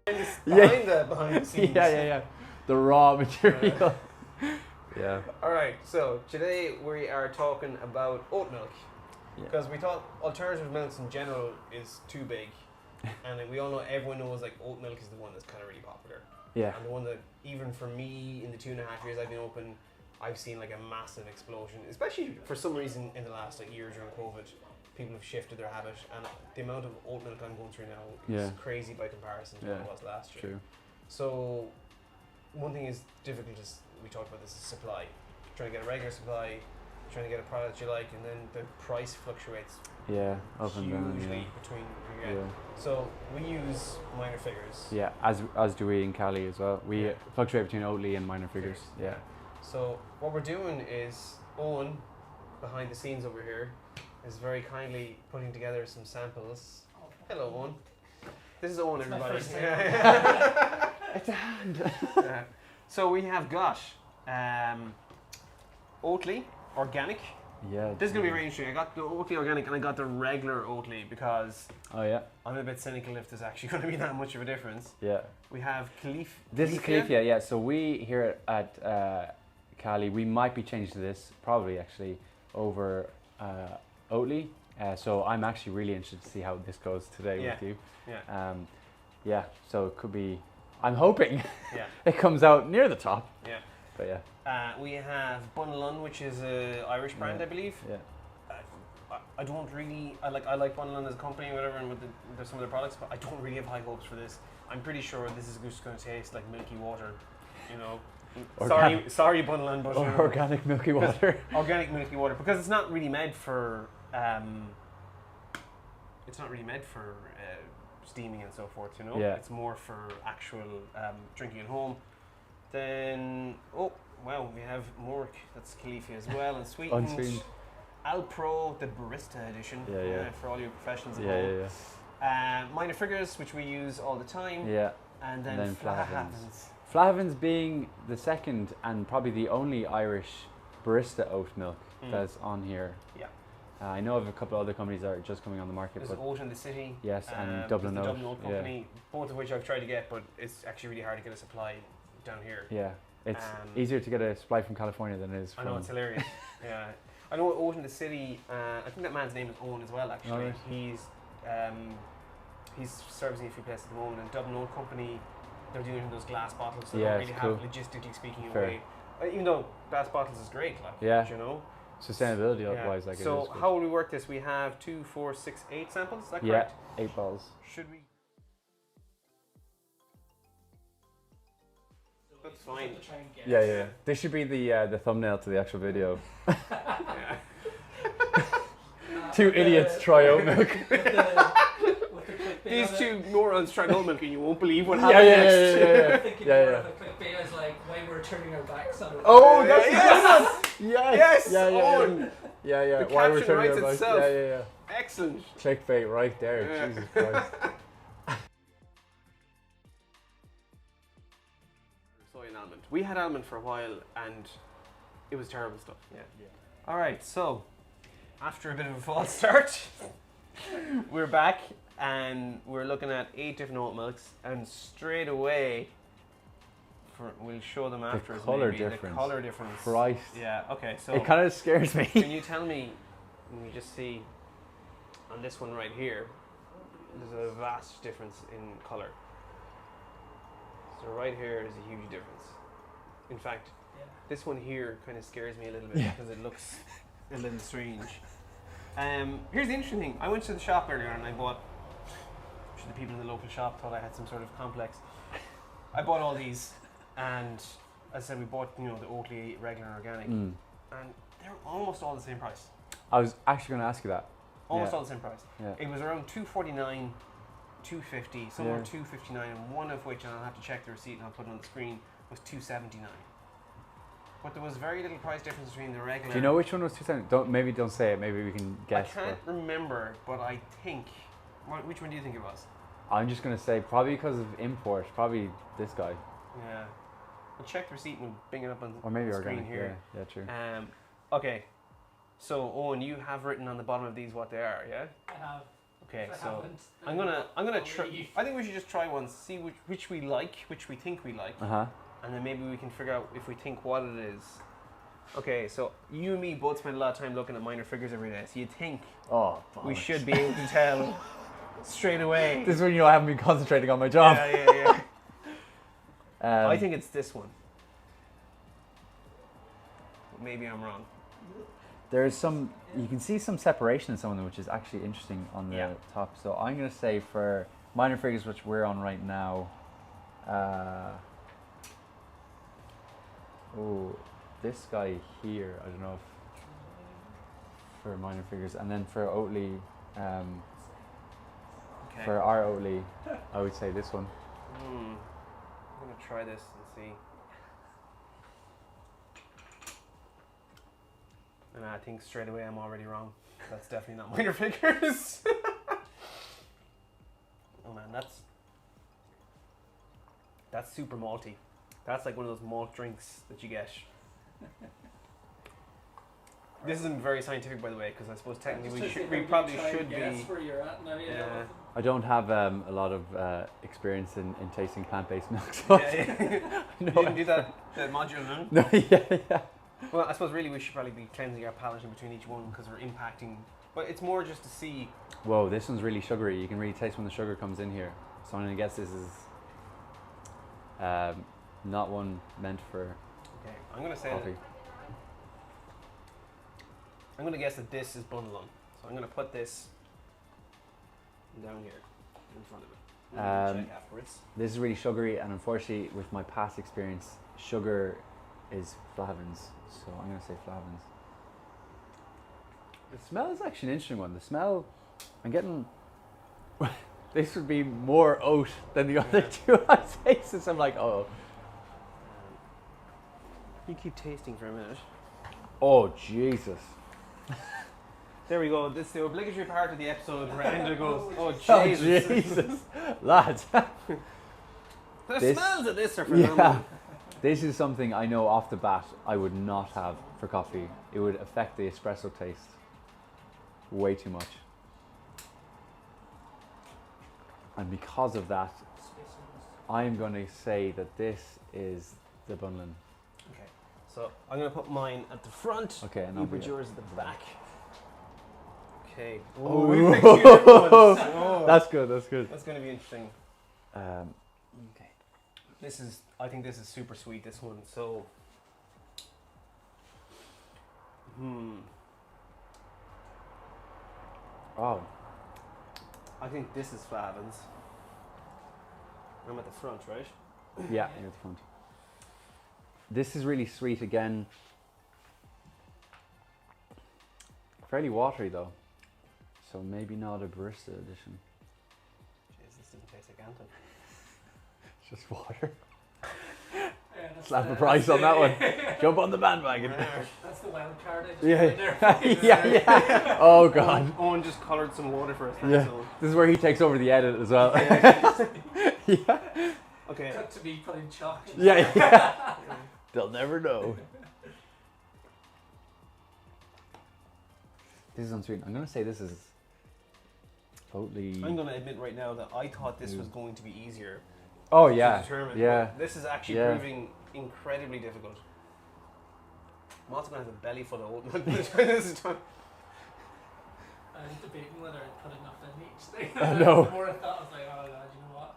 Behind the scenes. Yeah. The raw material. Yeah. Alright, so today we are talking about oat milk. Because we thought alternative milks in general is too big. And we all know, everyone knows like oat milk is the one that's kind of really popular. Yeah. And the one that, even for me, in the 2.5 years I've been open, I've seen like a massive explosion. Especially for some reason in the last like year during COVID, people have shifted their habit, and the amount of oat milk I'm going through now is crazy by comparison to what it was last year. True. So one thing is difficult, we talked about this, is supply. Trying to get a regular supply, trying to get a product you like, and then the price fluctuates up and down, hugely between. So we use minor figures. Yeah, as do we in Cali as well. We fluctuate between Oatly and minor figures. Yeah. So what we're doing is, Owen, behind the scenes over here, is very kindly putting together some samples. Hello, Owen. This is Owen, everybody. It's a hand. So we have got Oatly organic. Yeah. This is going to be very interesting. I got the Oatly organic and I got the regular Oatly because I'm a bit cynical if there's actually going to be that much of a difference. Yeah. We have Calif. This is Califia, yeah. So we here at Cali, we might be changing to this, probably actually, over Oatly. So I'm actually really interested to see how this goes today with you. Yeah. So it could be, I'm hoping it comes out near the top. Yeah. But yeah. We have Bunalun, which is an Irish brand, I believe. Yeah. I don't really, I like Bunalun as a company or whatever, and with some of their products, but I don't really have high hopes for this. I'm pretty sure this is just going to taste like milky water, you know. Sorry, Bunalun, but organic milky water. Organic milky water, because it's not really made for steaming and so forth, you know. It's more for actual drinking at home. Then we have Mork, that's Califia as well, and sweetened. Alpro, the barista edition, for all your professions at home. Minor figures, which we use all the time. Yeah. And then Flahavans. Flahavans being the second and probably the only Irish barista oat milk that's on here. Yeah. I know of a couple of other companies that are just coming on the market. There's Oat in the City. Yes, and Dublin Oat. Dublin Oat company, both of which I've tried to get, but it's actually really hard to get a supply down here. Yeah. It's easier to get a supply from California than it is from... I know, it's hilarious. Yeah. I know Oat in the City, I think that man's name is Owen as well, actually. Right. He's servicing a few places at the moment, and Dublin Oat Company, they're doing those glass bottles, so they don't really have, logistically speaking, a way. Even though glass bottles is great, like, you know. Sustainability wise, like so it is. So how will we work this? We have 2, 4, 6, 8 samples, is that correct? Yeah, 8 balls. Should we? That's fine. Yeah. This should be the thumbnail to the actual video. Two idiots try oat milk. These two morons tried oat milk and you won't believe what happened next. I'm thinking more of a clickbait as like why we're turning our backs on it. Oh, that's yes. The Why we're caption turning writes our backs. itself. Yeah. Excellent. Clickbait right there. Jesus Christ. Soy and almond. We had almond for a while and it was terrible stuff. Yeah. Alright, so after a bit of a false start, we're back and we're looking at 8 different oat milks, and straight away we'll show them after the colour difference. Christ. Yeah, okay, so it kind of scares me. Can you tell me, when you just see on this one right here, there's a vast difference in colour. So right here is a huge difference. In fact, this one here kind of scares me a little bit because it looks a little strange. Here's the interesting thing. I went to the shop earlier and I bought, the people in the local shop thought I had some sort of complex. I bought all these, and as I said, we bought the Oatly regular and organic, and they're almost all the same price. I was actually going to ask you that. Almost all the same price. Yeah. It was around $2.49, $2.50, some were $2.59, and one of which, and I'll have to check the receipt and I'll put it on the screen, was $2.79. But there was very little price difference between the regular. Do you know which one was $2.79? Maybe don't say it. Maybe we can guess. I can't remember, but I think. Which one do you think it was? I'm just going to say probably because of import. Probably this guy. Yeah. We'll check the receipt and we'll bring it up on the screen here. Yeah, true. Okay. So Owen, you have written on the bottom of these what they are, yeah? I have. Okay, If I so haven't, I'm then gonna I'll try. leave. I think we should just try one, see which we like, which we think we like, Uh huh. and then maybe we can figure out if we think what it is. Okay, so you and me both spend a lot of time looking at minor figures every day, so you think Oh, we bollocks. should be able to tell straight away. This is when you know I haven't been concentrating on my job. Yeah. I Um, think it's this one. Maybe I'm wrong. There's some, you can see some separation in some of them, which is actually interesting on the Yeah. top. So I'm going to say for minor figures, which we're on right now, this guy here, I don't know if for minor figures, and then for Oatly, Okay. for our Oatly, I would say this one. I'm gonna try this and see. And I think straight away I'm already wrong. That's definitely not minor figures. Oh man, that's super malty. That's like one of those malt drinks that you get. This isn't very scientific, by the way, because I suppose technically we probably should Guess be. where you're at now, Yeah. I don't have a lot of experience in tasting plant-based milk, so Yeah. You no, didn't do that module, no? no, yeah. Well, I suppose really we should probably be cleansing our palate in between each one because we're impacting. But it's more just to see. Whoa, this one's really sugary. You can really taste when the sugar comes in here. So I'm gonna guess this is not one meant for Okay, I'm gonna say. coffee. I'm gonna guess that this is bundlung. So I'm gonna put this down here in front of it. And check afterwards. This is really sugary, and unfortunately, with my past experience, sugar is flavins. So I'm gonna say flavins. The smell is actually an interesting one. The smell, I'm getting. This would be more oat than the other two I tasted. So I'm like, oh. You keep tasting for a minute. Oh Jesus. There we go. This is the obligatory part of the episode where Enda goes, "Oh Oh Jesus, Jesus, lads." the This- smells of this are phenomenal." Yeah. This is something I know off the bat I would not have for coffee. It would affect the espresso taste way too much. And because of that, I'm going to say that this is the Bunlin. Okay, so I'm gonna put mine at the front. Okay, and You I'll put be yours at the back. Okay. Oh. we picked two different ones. Oh. That's good, that's good. That's gonna be interesting. Okay. I think this is super sweet, this one. So, Oh, I think this is Flavins. I'm at the front, right? yeah, you're at the front. This is really sweet again. Fairly watery though. So maybe not a barista edition. Jeez, this doesn't taste like Anton. It's just water. Yeah, Slap the price on that one. Jump on the bandwagon. That's the wild card. I just Yeah. put in there. Yeah. Oh god. Owen just coloured some water for us. Yeah. So. This is where he takes over the edit as well. Yeah. Okay. Cut to me putting chocolate. Yeah. They'll never know. This is unsweet. I'm gonna say this is Oatly. I'm going to admit right now that I thought this was going to be easier Oh to yeah. determine. Yeah. but this is actually Yeah. proving incredibly difficult. I'm also going to have a belly full of oat milk by the time this is done. I was debating whether I'd put enough in each thing. I know. The more I thought, I was like, oh god, you know what?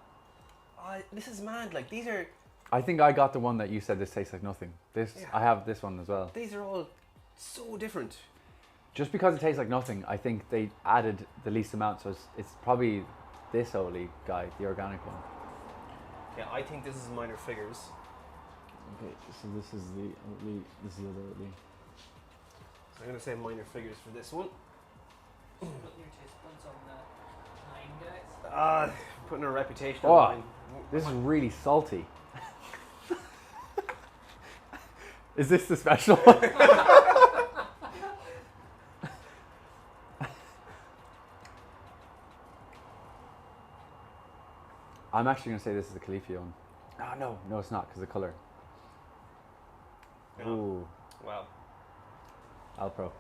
This is mad. Like these are I think I got the one that you said this tastes like nothing. This Yeah. I have this one as well. these are all so different. Just because it tastes like nothing, I think they added the least amount, so it's probably this Oatly guy, the organic one. Yeah, I think this is minor figures. Okay, so this is the Oatly. This is the other Oatly. So I'm going to say minor figures for this one. Putting your taste buds on the line, guys. Putting a reputation Oh, on mine. This is really salty. Is this the special one? I'm actually going to say this is the Califia one. No, it's not because of the colour. Yeah. Ooh, Well, Alpro.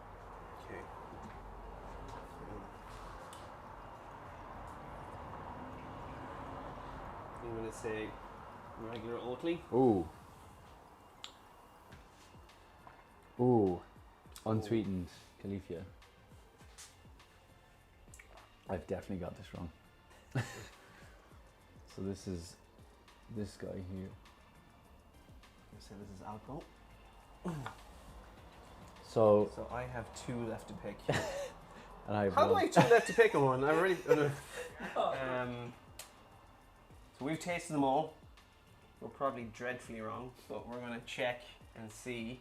okay. say regular Oatly. Ooh. Ooh. Unsweetened Califia. I've definitely got this wrong. So this is this guy here. Let's say this is Alpro. So So I have 2 left to pick. and I have How do one. I have 2 left to pick on one? I already. So we've tasted them all. We're probably dreadfully wrong, but we're gonna check and see.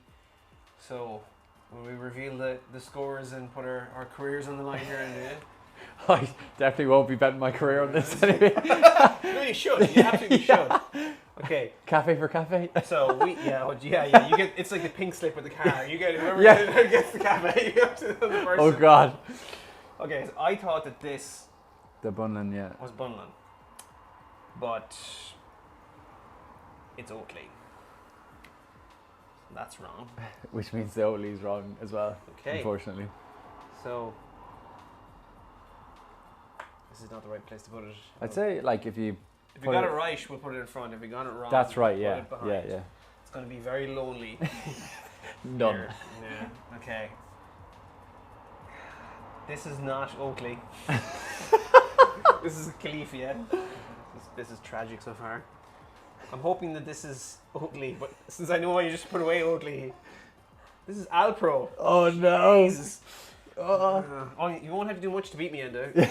So when we reveal the scores and put our careers on the line here in a minute. I definitely won't be betting my career on this anyway. No, you should. You absolutely should. Okay. Cafe for cafe. So yeah. You get it's like the pink slip with the car. You get whoever Yeah. gets the cafe. You have to know the person. Oh god. Okay, so I thought that this The Bunlan, yeah. was Bunlan, but it's Oatly. That's wrong. Which means the Oatly's wrong as well. Okay. Unfortunately. So this is not the right place to put it. I'd say like if you If we put got it- it right, we'll put it in front. If we got it wrong, that's right, we'll yeah. put it behind. Yeah, yeah. It's going to be very lonely. None. Here. Yeah. Okay. This is not Oatly. This is Califia. This is tragic so far. I'm hoping that this is Oatly, but since I know why you just put away Oatly, this is Alpro. Oh no. Jesus. You won't have to do much to beat me, Enda.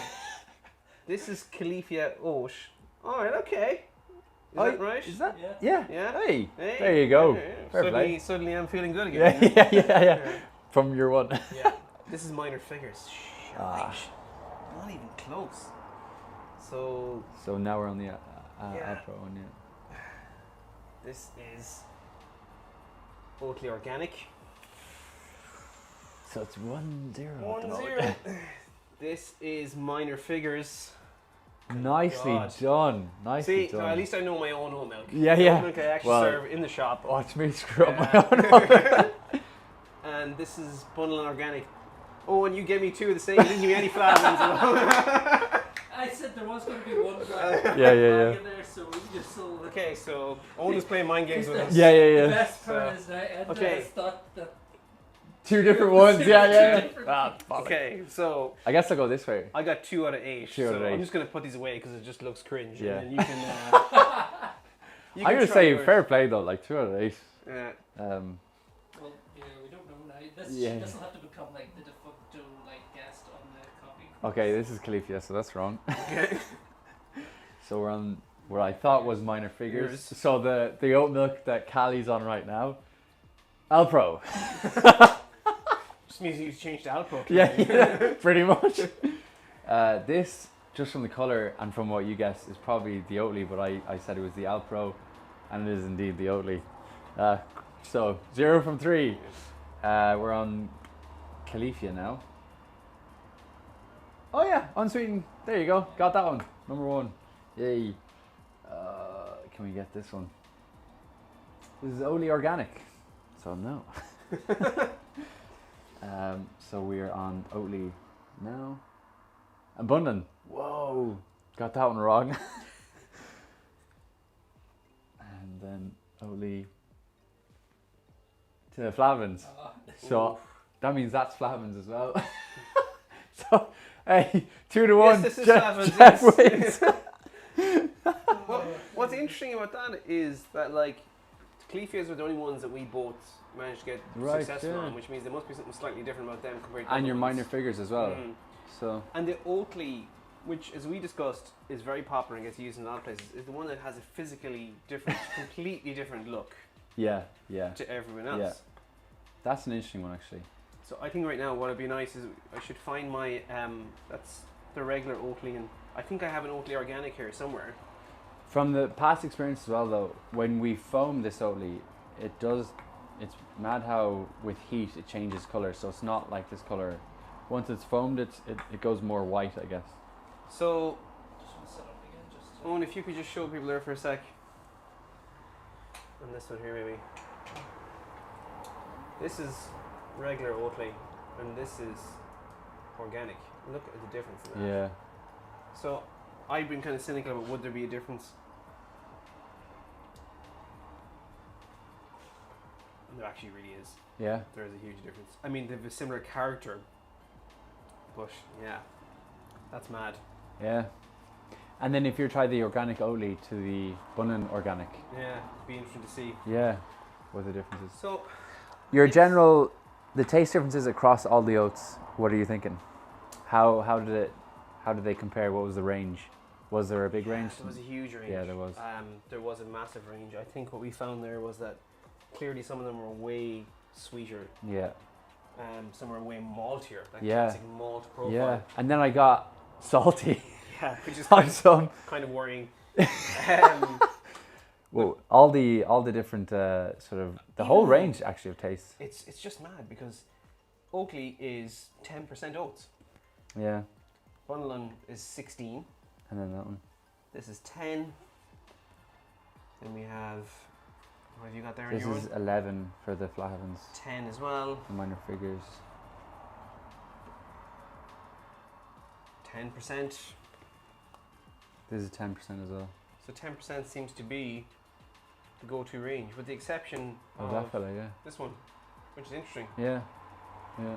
This is Califia Oat. Alright, okay. Is that right? Is that? Yeah. Yeah. Yeah. Hey. Hey. There you go. Yeah, yeah. Fair play. Suddenly I'm feeling good Yeah, again. yeah. From your one. Yeah. This is minor figures. Ah. Shite. Not even close. So So now we're on the Yeah. Alpro one, yeah. this is Oatly Organic. So it's 1-0. at the 1-0. moment. This is minor figures. Nicely God. done. Nicely See, so done. at least I know my own oat milk. Yeah, The yeah. oat milk I actually Well, serve in the shop. Watch me screw up my own. And this is Bundle and Organic. Oh, and you gave me 2 of the same. You didn't give me any flavors. I said there was going to be one guy Yeah. in there, so we just sold it. Okay, so Owen is playing mind games with us. Yeah, The best So, part is that Enda okay. has thought that 2 different ones. Yeah. different Ah, fuck. Okay, so I guess I'll go this way. I got 2 out of 8. 2 out of so I'm 8. just going to put these away because it just looks cringe. Yeah. And then you can. You I'm can gonna try say yours. fair play though, like 2 out of 8. Yeah. well, yeah, we don't know now. This Yeah. will have to become like the de facto guest on the coffee. Okay, this is Califia, so that's wrong. Okay. So we're on what I thought was minor figures. Yours. So the oat milk that Callie's on right now, Alpro. Just means you changed to Alpro. Yeah, pretty much. This, just from the colour and from what you guessed, is probably the Oatly, but I said it was the Alpro, and it is indeed the Oatly. So 0 from 3. We're on Califia now. Oh yeah, unsweetened. There you go. Got that one. Number 1. Yay. Can we get this one? This is Oatly Organic. So no. So we're on Oatly now. Abundant. Whoa. Got that one wrong. And then Oatly to the Flavins. So that means that's Flavins as well. So hey, 2-1. Yes, this is Flavins, Jeff yes. wins. What's interesting about that is that like Clefias were the only ones that we both managed to get Right, successful yeah. on, which means there must be something slightly different about them compared to And other your ones. minor figures as well. Mm. So And the Oatly, which as we discussed is very popular and gets used in a lot of places, is the one that has a physically different, completely different look yeah. to everyone else. Yeah. That's an interesting one actually. So I think right now what would be nice is I should find my that's the regular Oatly, and I think I have an Oatly Organic here somewhere. From the past experience as well though, when we foam this Oatly, it's mad how with heat it changes colour, so it's not like this colour. Once it's foamed it goes more white, I guess. So Just want to set up again, just. Owen, if you could just show people there for a sec. And this one here maybe. This is regular Oatly and this is organic. Look at the difference in that. Yeah. So I've been kind of cynical about would there be a difference. actually really is. Yeah. There is a huge difference. I mean, they have a similar character, but yeah, that's mad. Yeah. And then if you try the organic Oatly to the Bunnan organic, Yeah, it'd be interesting to see. yeah, what the difference is. So, Your general, the taste differences across all the oats. What are you thinking? How did they compare? What was the range? Was there a big range? There was a huge range. Yeah, there was. There was a massive range. I think what we found there was that clearly some of them were way sweeter. Yeah. Some were way maltier. Like Yeah. classic malt profile. Yeah. And then I got salty Yeah, which is on some. kind of worrying. Well, all the different sort of the whole Even- range actually of tastes. It's just mad because Oakley is 10% oats. Yeah. Bunlan is 16. And then that one. This is 10. Then we have, what have you got there in This your is one? 11 for the flat heavens. 10 as well. The minor figures. 10%. This is 10% as well. So 10% seems to be the go-to range, with the exception Oh, of that fella, yeah. this one, which is interesting. Yeah. Yeah.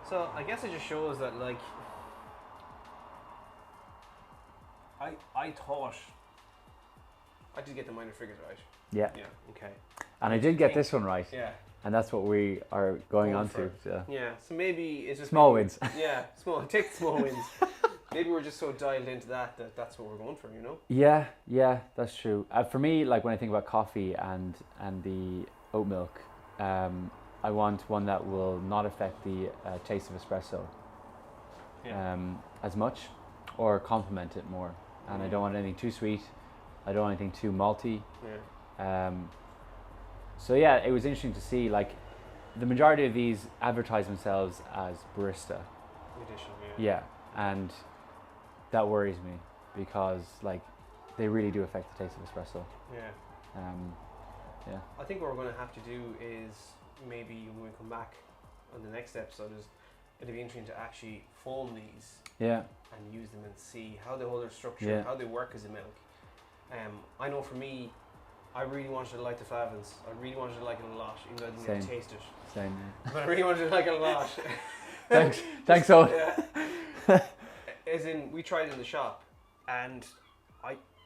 So I guess it just shows that, like, I thought I did get the minor figures right. Yeah. Yeah. Okay. And I did get this one right. Yeah. And that's what we are going Going on for to. So. Yeah. So maybe it's just Small maybe- wins. Yeah. Small. Take the small wins. Maybe we're just so dialed into that that's what we're going for. You know. Yeah, yeah, that's true. For me, like when I think about coffee and the oat milk, I want one that will not affect the taste of espresso Yeah. as much, or complement it more. And I don't want anything too sweet. I don't want anything too malty. Yeah. So yeah, it was interesting to see, like, the majority of these advertise themselves as barista. Edition. Yeah, and that worries me because, like, they really do affect the taste of espresso. Yeah. Yeah. I think what we're going to have to do is maybe when we come back on the next episode is it'll be interesting to actually foam these Yeah. and use them and see how they hold their structure, Yeah. how they work as a milk. I know for me, I really wanted to like the Flavins. I really wanted to like it a lot, even though I didn't get to Same. taste it. Same. But I really wanted to like it a lot. Thanks. Thanks, Owen. Yeah. As in, we tried it in the shop, and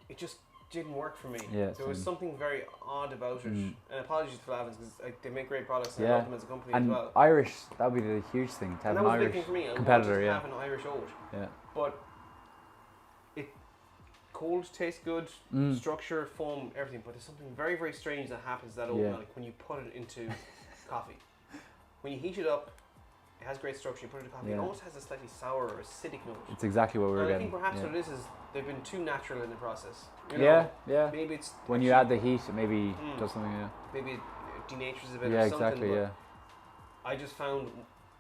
it just didn't work for me. Yeah, There was same. something very odd about it. Mm. And apologies to Flavins because they make great products and I Yeah. love them as a company And as well. Irish, that would be the huge thing to have And that an was a big Irish thing for me. I competitor. wanted to Yeah. have an Irish oat, Yeah. but it cold tastes good, Mm. structure, foam, everything. But there's something very, very strange that happens to that oat Yeah. milk when you put it into coffee. When you heat it up, it has great structure. You put it into coffee, it Yeah. almost has a slightly sour or acidic note. It's exactly what we were And I getting. think perhaps yeah. what it is they've been too natural in the process. You know, Yeah, yeah. Maybe it's When you add the heat, it maybe Mm. does something. Yeah. maybe it denatures a bit Yeah, or something. exactly. but Yeah. I just found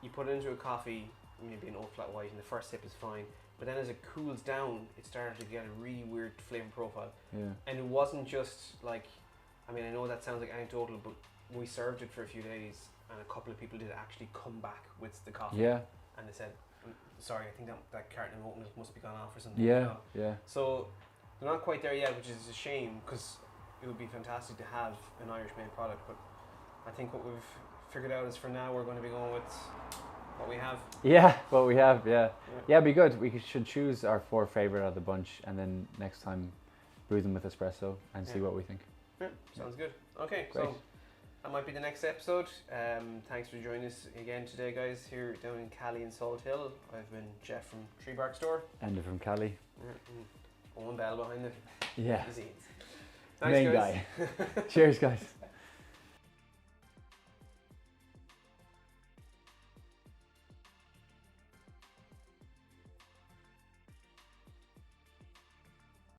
you put it into a coffee, maybe an oat flat white, and the first sip is fine. But then as it cools down, it started to get a really weird flavor profile. Yeah. And it wasn't just like, I mean, I know that sounds like anecdotal, but we served it for a few days, and a couple of people did actually come back with the coffee. Yeah. And they said, sorry, I think that carton of oat milk must be gone off or something. you Yeah. know. Yeah. So they're not quite there yet, which is a shame because it would be fantastic to have an Irish-made product. But I think what we've figured out is for now we're going to be going with what we have. Yeah. What we have. Yeah. Yeah. Yeah. It'd be good. We should choose our 4 favorite out of the bunch, and then next time brew them with espresso and see Yeah. what we think. Yeah, sounds good. Okay, Great. so that might be the next episode. Thanks for joining us again today, guys, here down in Cali and Salt Hill. I've been Jeff from Tree Bark Store. Enda from Cali. And Owen Bell behind the Yeah. scenes. Main Thanks, guys. guy. Cheers, guys.